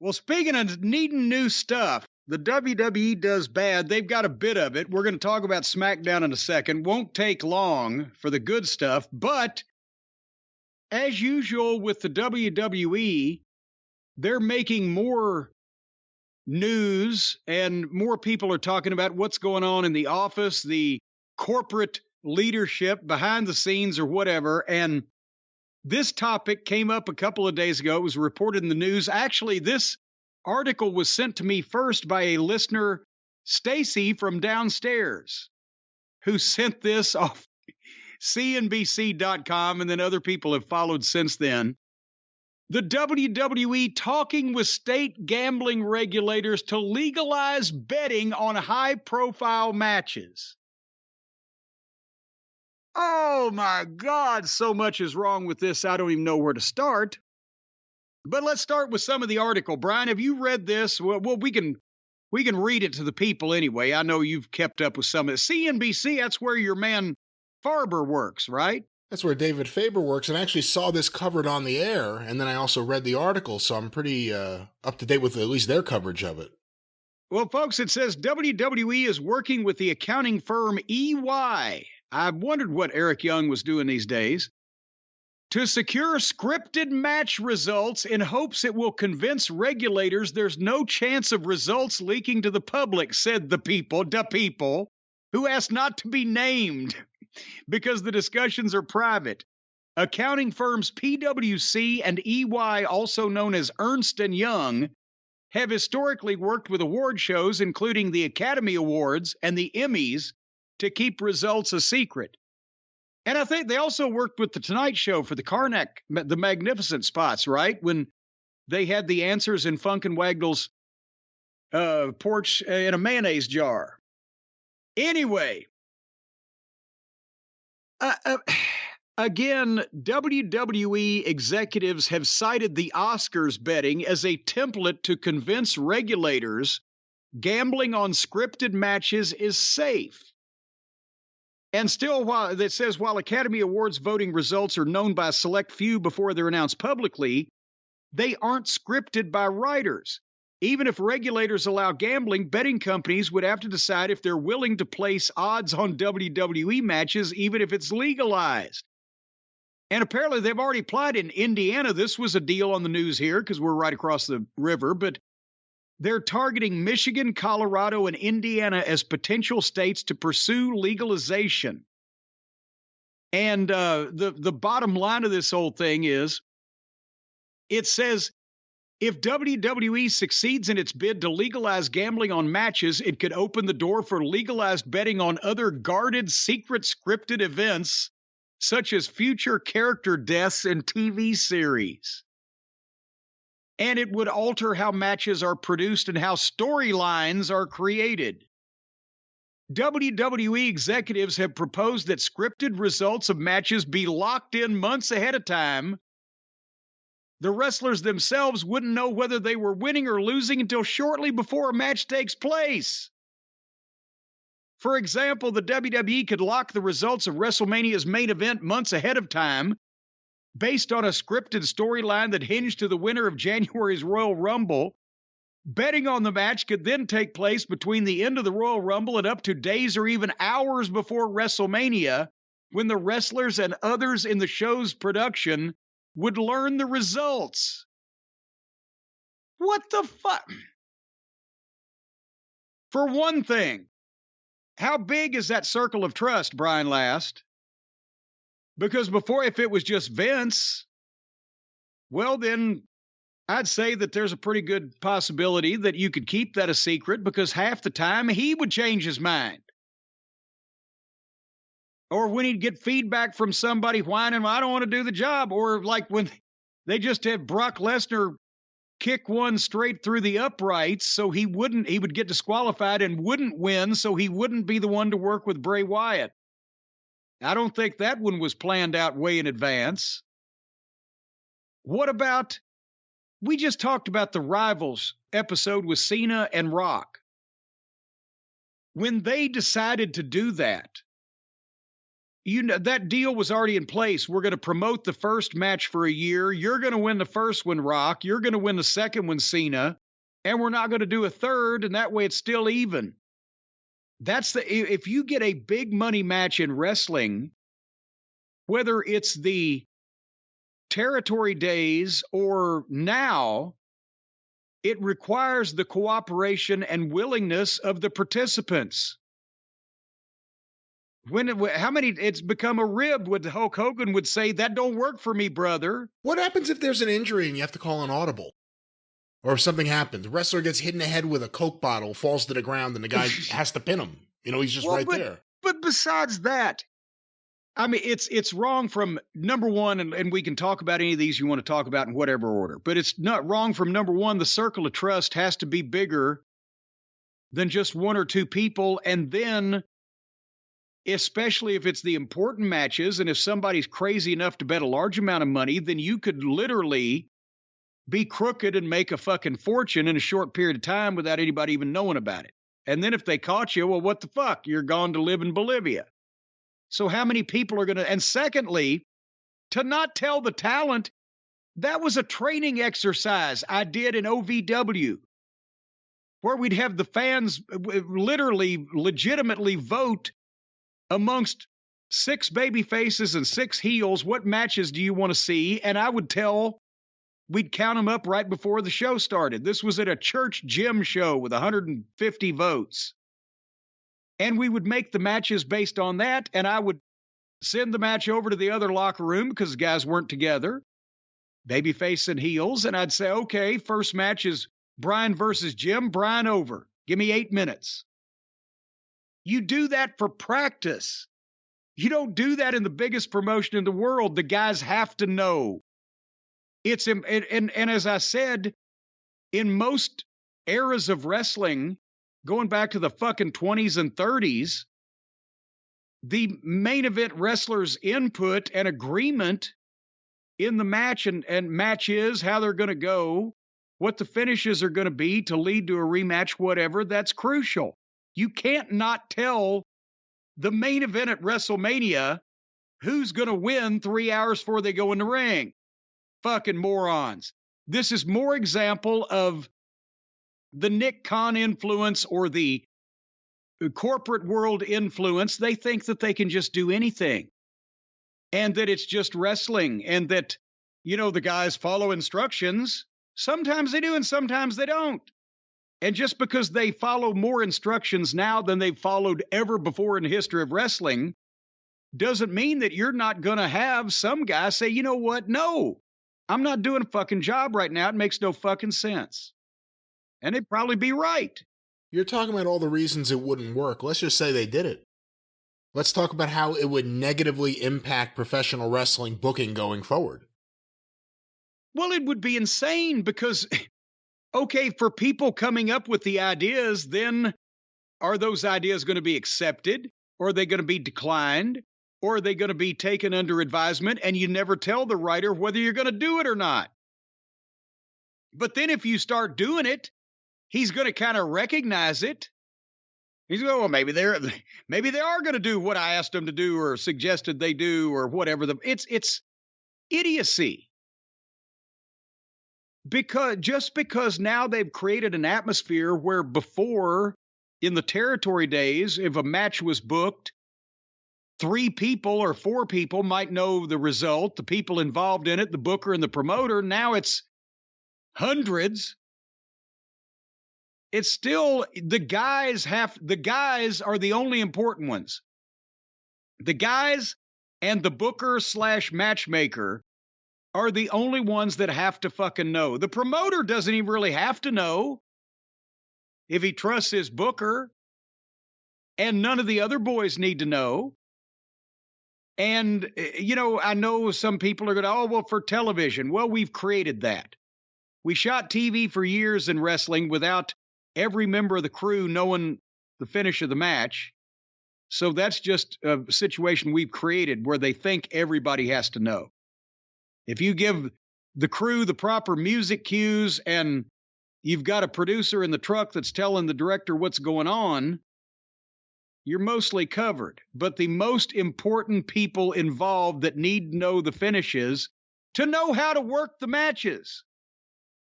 Well, speaking of needing new stuff, the WWE does bad. They've got a bit of it. We're going to talk about SmackDown in a second. Won't take long for the good stuff. But as usual with the WWE, they're making more news and more people are talking about what's going on in the office, the corporate leadership behind the scenes or whatever. And this topic came up a couple of days ago. It was reported in the news. Actually, this article was sent to me first by a listener, Stacy from downstairs, who sent this off CNBC.com, and then other people have followed since then. The WWE talking with state gambling regulators to legalize betting on high-profile matches. Oh my God, so much is wrong with this, I don't even know where to start. But let's start with some of the article. Brian, have you read this? Well, we can read it to the people anyway. I know you've kept up with some of it. CNBC, that's where your man Farber works, right? That's where David Faber works, and I actually saw this covered on the air, and then I also read the article, so I'm pretty up to date with at least their coverage of it. Well, folks, it says WWE is working with the accounting firm EY. I've wondered what Eric Young was doing these days. To secure scripted match results in hopes it will convince regulators there's no chance of results leaking to the public, said the people who asked not to be named because the discussions are private. Accounting firms PwC and EY, also known as Ernst & Young, have historically worked with award shows, including the Academy Awards and the Emmys, to keep results a secret. And I think they also worked with The Tonight Show for the Cornette, the Magnificent spots, right? When they had the answers in Funk and Wagnall's porch in a mayonnaise jar. Anyway, again, WWE executives have cited the Oscars betting as a template to convince regulators gambling on scripted matches is safe. And still, while Academy Awards voting results are known by a select few before they're announced publicly, they aren't scripted by writers. Even if regulators allow gambling, betting companies would have to decide if they're willing to place odds on WWE matches, even if it's legalized. And apparently they've already applied in Indiana. This was a deal on the news here because we're right across the river, but they're targeting Michigan, Colorado, and Indiana as potential states to pursue legalization. And the bottom line of this whole thing is, it says, if WWE succeeds in its bid to legalize gambling on matches, it could open the door for legalized betting on other guarded, secret, scripted events, such as future character deaths in TV series. And it would alter how matches are produced and how storylines are created. WWE executives have proposed that scripted results of matches be locked in months ahead of time. The wrestlers themselves wouldn't know whether they were winning or losing until shortly before a match takes place. For example, the WWE could lock the results of WrestleMania's main event months ahead of time, based on a scripted storyline that hinged to the winner of January's Royal Rumble. Betting on the match could then take place between the end of the Royal Rumble and up to days or even hours before WrestleMania, when the wrestlers and others in the show's production would learn the results. What the fuck? For one thing, how big is that circle of trust, Brian Last? Because before, if it was just Vince, well, then I'd say that there's a pretty good possibility that you could keep that a secret, because half the time he would change his mind. Or when he'd get feedback from somebody whining, I don't want to do the job. Or like when they just had Brock Lesnar kick one straight through the uprights, so he would get disqualified and wouldn't win, so he wouldn't be the one to work with Bray Wyatt. I don't think that one was planned out way in advance. What about, we just talked about the Rivals episode with Cena and Rock. When they decided to do that, You know, that deal was already in place. We're going to promote the first match for a year. You're going to win the first one, Rock. You're going to win the second one, Cena. And we're not going to do a third, and that way it's still even. If you get a big money match in wrestling, whether it's the territory days or now, it requires the cooperation and willingness of the participants. It's become a rib. What Hulk Hogan would say, that don't work for me, brother. What happens if there's an injury and you have to call an audible? Or if something happens, the wrestler gets hit in the head with a Coke bottle, falls to the ground, and the guy has to pin him. You know, he's just there. But besides that, I mean, it's wrong from number one, and we can talk about any of these you want to talk about in whatever order, but it's not wrong from number one. The circle of trust has to be bigger than just one or two people. And then, especially if it's the important matches, and if somebody's crazy enough to bet a large amount of money, then you could literally be crooked and make a fucking fortune in a short period of time without anybody even knowing about it. And then if they caught you, well, what the fuck? You're gone to live in Bolivia. So how many people are going to, and secondly, to not tell the talent, that was a training exercise I did in OVW, where we'd have the fans literally legitimately vote amongst 6 baby faces and 6 heels, what matches do you want to see? And I would we'd count them up right before the show started. This was at a church gym show with 150 votes. And we would make the matches based on that, and I would send the match over to the other locker room because the guys weren't together, babyface and heels, and I'd say, okay, first match is Brian versus Jim. Brian over. Give me 8 minutes. You do that for practice. You don't do that in the biggest promotion in the world. The guys have to know. And as I said, in most eras of wrestling, going back to the fucking 20s and 30s, the main event wrestlers' input and agreement in the match and matches, how they're going to go, what the finishes are going to be to lead to a rematch, whatever, that's crucial. You can't not tell the main event at WrestleMania who's going to win 3 hours before they go in the ring. Fucking morons. This is more example of the Nick Khan influence or the corporate world influence. They think that they can just do anything and that it's just wrestling and that, you know, the guys follow instructions. Sometimes they do and sometimes they don't. And just because they follow more instructions now than they've followed ever before in the history of wrestling doesn't mean that you're not going to have some guy say, you know what? No, I'm not doing a fucking job right now. It makes no fucking sense. And they'd probably be right. You're talking about all the reasons it wouldn't work. Let's just say they did it. Let's talk about how it would negatively impact professional wrestling booking going forward. Well, it would be insane because, okay, for people coming up with the ideas, then are those ideas going to be accepted? Or are they going to be declined? Or are they going to be taken under advisement and you never tell the writer whether you're going to do it or not? But then if you start doing it, he's going to kind of recognize it. He's going, well, maybe they are going to do what I asked them to do or suggested they do or whatever. It's idiocy. Because now they've created an atmosphere where before, in the territory days, if a match was booked, 3 people or 4 people might know the result, the people involved in it, the booker and the promoter. Now it's hundreds. It's still the guys are the only important ones. The guys and the booker / matchmaker are the only ones that have to fucking know. The promoter doesn't even really have to know if he trusts his booker, and none of the other boys need to know. And, you know, I know some people are going to, oh, well, for television. Well, we've created that. We shot TV for years in wrestling without every member of the crew knowing the finish of the match. So that's just a situation we've created where they think everybody has to know. If you give the crew the proper music cues and you've got a producer in the truck that's telling the director what's going on, you're mostly covered. But the most important people involved that need to know the finishes to know how to work the matches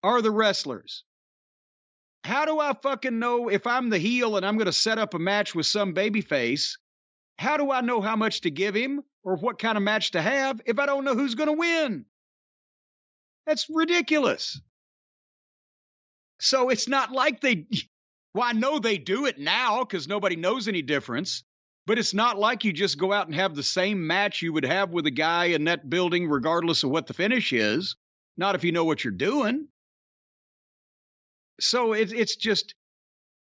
are the wrestlers. How do I fucking know if I'm the heel and I'm going to set up a match with some babyface? How do I know how much to give him or what kind of match to have if I don't know who's going to win? That's ridiculous. So it's not like well, I know they do it now because nobody knows any difference, but it's not like you just go out and have the same match you would have with a guy in that building regardless of what the finish is. Not if you know what you're doing. So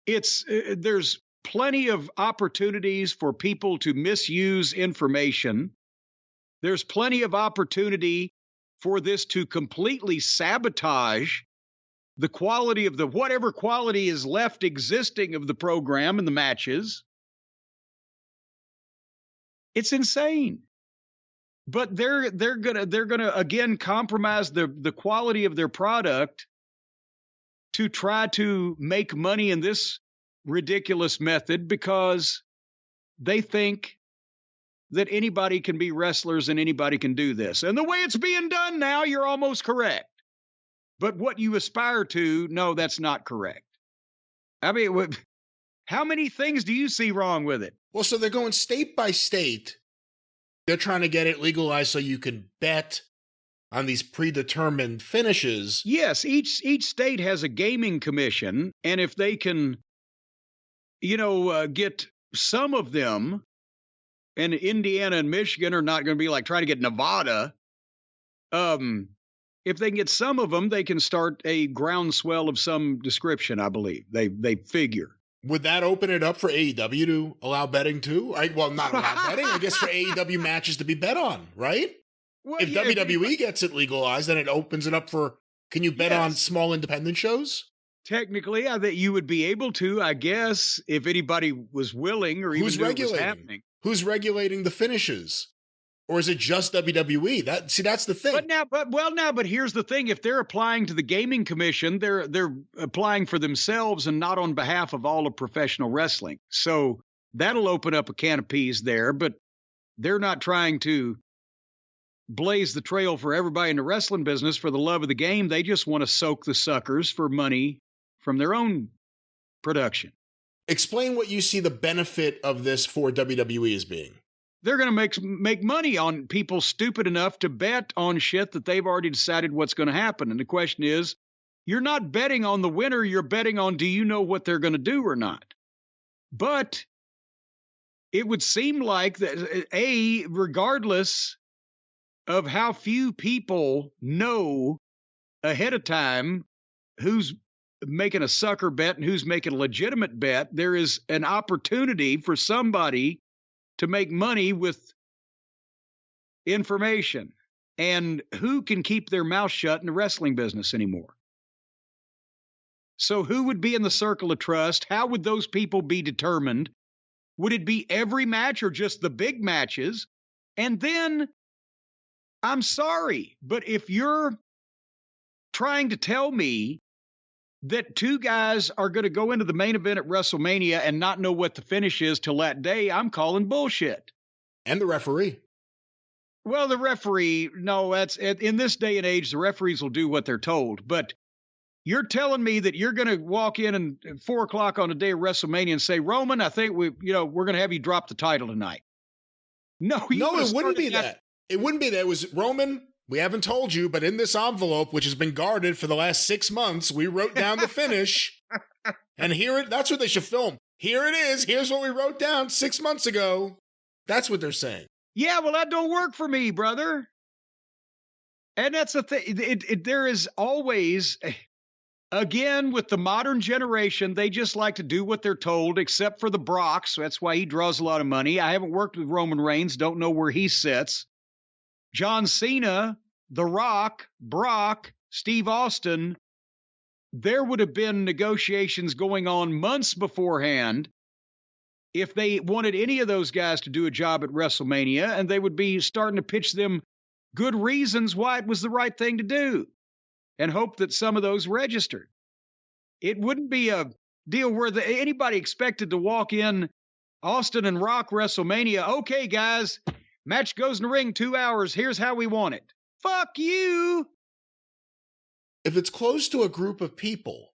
there's plenty of opportunities for people to misuse information. There's plenty of opportunity for this to completely sabotage the quality of whatever quality is left existing of the program and the matches. It's insane. But they're gonna again compromise the quality of their product to try to make money in this ridiculous method because they think that anybody can be wrestlers and anybody can do this. And the way it's being done now, you're almost correct. But what you aspire to, no, that's not correct. I mean, how many things do you see wrong with it? Well, so they're going state by state. They're trying to get it legalized so you can bet on these predetermined finishes. Yes, each state has a gaming commission, and if they can, get some of them, and Indiana and Michigan are not going to be like trying to get Nevada. If they can get some of them, they can start a groundswell of some description, I believe. They figure. Would that open it up for AEW to allow betting too? Well, not allow betting, I guess for AEW matches to be bet on, right? Well, if WWE gets it legalized, then it opens it up for, can you bet on small independent shows? Technically, I think you would be able to, I guess, if anybody was willing or even knew it was happening. Who's regulating the finishes? Or is it just WWE? That's the thing. But here's the thing. If they're applying to the gaming commission, they're applying for themselves and not on behalf of all of professional wrestling. So that'll open up a can of peas there, but they're not trying to blaze the trail for everybody in the wrestling business for the love of the game. They just want to soak the suckers for money from their own production. Explain what you see the benefit of this for WWE as being. They're going to make money on people stupid enough to bet on shit that they've already decided what's going to happen. And the question is, you're not betting on the winner. You're betting on, do you know what they're going to do or not? But it would seem like that, regardless of how few people know ahead of time who's making a sucker bet and who's making a legitimate bet, there is an opportunity for somebody to make money with information. And who can keep their mouth shut in the wrestling business anymore? So who would be in the circle of trust? How would those people be determined? Would it be every match or just the big matches? And then, I'm sorry, but if you're trying to tell me that two guys are going to go into the main event at WrestleMania and not know what the finish is till that day, I'm calling bullshit. And the referee. Well, the referee, no, that's in this day and age, the referees will do what they're told. But you're telling me that you're going to walk in and at 4:00 on the day of WrestleMania and say, Roman, I think we're going to have you drop the title tonight. No, it wouldn't be that. It wouldn't be that. It was, Roman, we haven't told you, but in this envelope, which has been guarded for the last 6 months, we wrote down the finish. And that's what they should film. Here it is. Here's what we wrote down 6 months ago. That's what they're saying. Yeah, well, that don't work for me, brother. And that's the thing. There is always, again, with the modern generation, they just like to do what they're told, except for the Brock. So that's why he draws a lot of money. I haven't worked with Roman Reigns. Don't know where he sits. John Cena, The Rock, Brock, Steve Austin, there would have been negotiations going on months beforehand if they wanted any of those guys to do a job at WrestleMania, and they would be starting to pitch them good reasons why it was the right thing to do and hope that some of those registered. It wouldn't be a deal where anybody expected to walk in Austin and Rock WrestleMania. Okay, guys, match goes in the ring 2 hours. Here's how we want it. Fuck you. If it's close to a group of people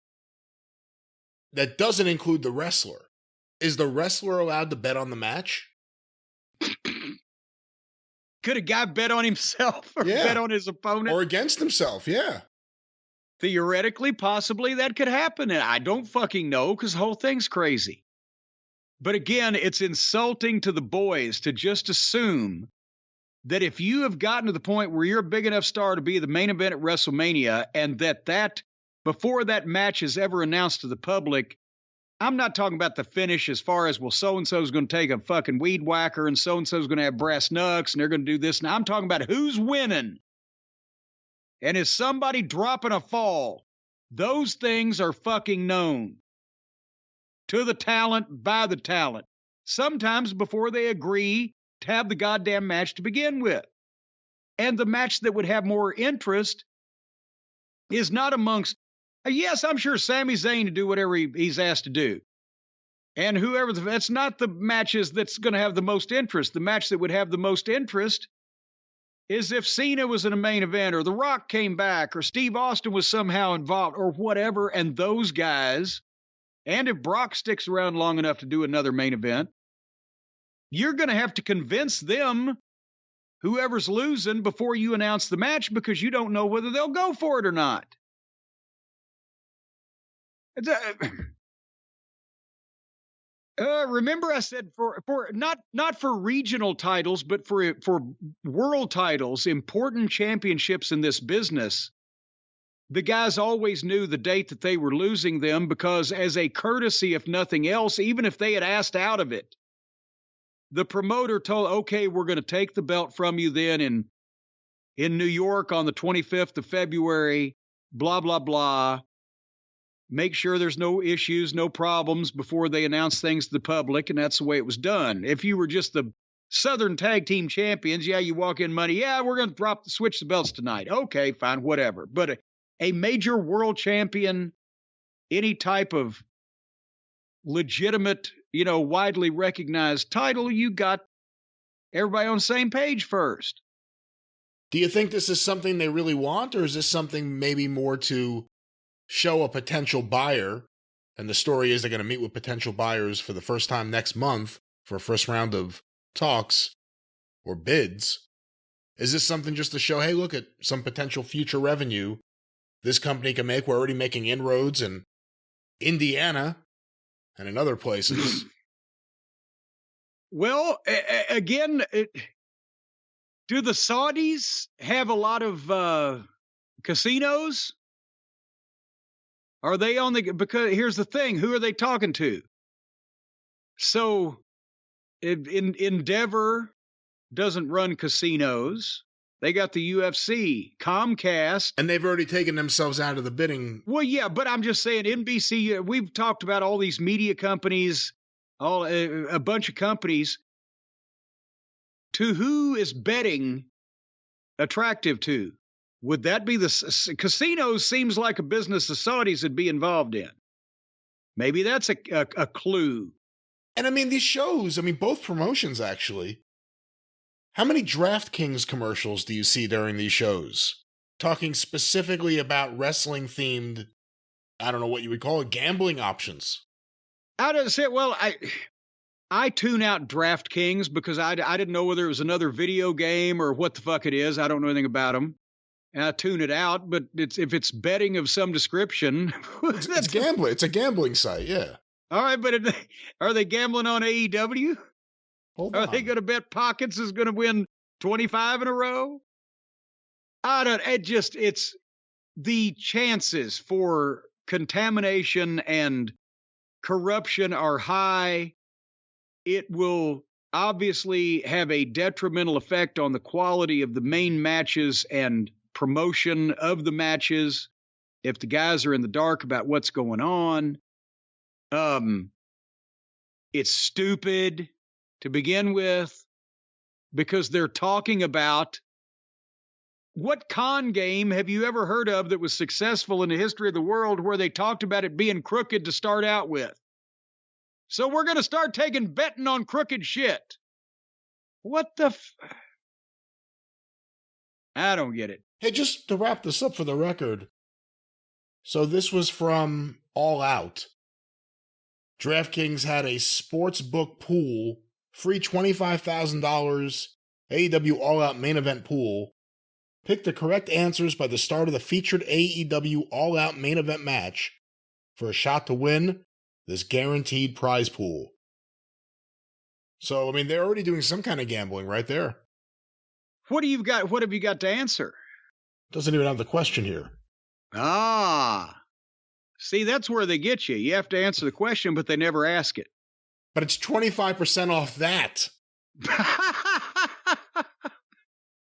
that doesn't include the wrestler, is the wrestler allowed to bet on the match? Could a guy bet on himself or bet on his opponent? Or against himself, yeah. Theoretically, possibly that could happen. And I don't fucking know because the whole thing's crazy. But again, it's insulting to the boys to just assume that if you have gotten to the point where you're a big enough star to be the main event at WrestleMania and that before that match is ever announced to the public, I'm not talking about the finish as far as, well, so-and-so is going to take a fucking weed whacker and so-and-so is going to have brass knucks and they're going to do this. Now I'm talking about who's winning. And is somebody dropping a fall? Those things are fucking known. To the talent, by the talent. Sometimes before they agree to have the goddamn match to begin with. And the match that would have more interest is not amongst, yes, I'm sure Sami Zayn to do whatever he's asked to do. And whoever, that's not the matches that's going to have the most interest. The match that would have the most interest is if Cena was in a main event or The Rock came back or Steve Austin was somehow involved or whatever. And those guys, and if Brock sticks around long enough to do another main event, you're going to have to convince them, whoever's losing, before you announce the match because you don't know whether they'll go for it or not. Remember I said for not for regional titles, but for world titles, important championships in this business, the guys always knew the date that they were losing them because as a courtesy, if nothing else, even if they had asked out of it, the promoter told, okay, we're going to take the belt from you then in New York on the 25th of February, blah, blah, blah. Make sure there's no issues, no problems before they announce things to the public, and that's the way it was done. If you were just the Southern Tag Team Champions, yeah, you walk in money, yeah, we're going to switch the belts tonight. Okay, fine, whatever. But a major world champion, any type of legitimate, widely recognized title, you got everybody on the same page first. Do you think this is something they really want, or is this something maybe more to show a potential buyer? And the story is they're going to meet with potential buyers for the first time next month for a first round of talks or bids. Is this something just to show, hey, look at some potential future revenue this company can make? We're already making inroads in Indiana and in other places. Well, again, do the Saudis have a lot of casinos? Are they on because here's the thing, who are they talking to? So Endeavor doesn't run casinos. They got the UFC, Comcast. And they've already taken themselves out of the bidding. Well, yeah, but I'm just saying NBC, we've talked about all these media companies, a bunch of companies. To who is betting attractive to? Would that be the casinos? Seems like a business the Saudis would be involved in. Maybe that's a clue. And I mean, these shows, both promotions actually. How many DraftKings commercials do you see during these shows? Talking specifically about wrestling themed, I don't know what you would call it, gambling options. I don't say, well, I tune out DraftKings because I didn't know whether it was another video game or what the fuck it is. I don't know anything about them. And I tune it out, but if it's betting of some description. It's gambling. It's a gambling site, yeah. All right, but are they gambling on AEW? Are they going to bet Pockets is going to win 25 in a row? It's the chances for contamination and corruption are high. It will obviously have a detrimental effect on the quality of the main matches and promotion of the matches if the guys are in the dark about what's going on. It's stupid to begin with because they're talking about what con game have you ever heard of that was successful in the history of the world where they talked about it being crooked to start out with? So we're going to start taking betting on crooked shit. What the I don't get it. Hey, just to wrap this up for the record. So this was from All Out. DraftKings had a sports book pool, free $25,000 AEW All Out main event pool. Pick the correct answers by the start of the featured AEW All Out main event match for a shot to win this guaranteed prize pool. So, I mean, they're already doing some kind of gambling right there. What have you got to answer? Doesn't even have the question here. Ah. See, that's where they get you. You have to answer the question, but they never ask it. But it's 25% off that.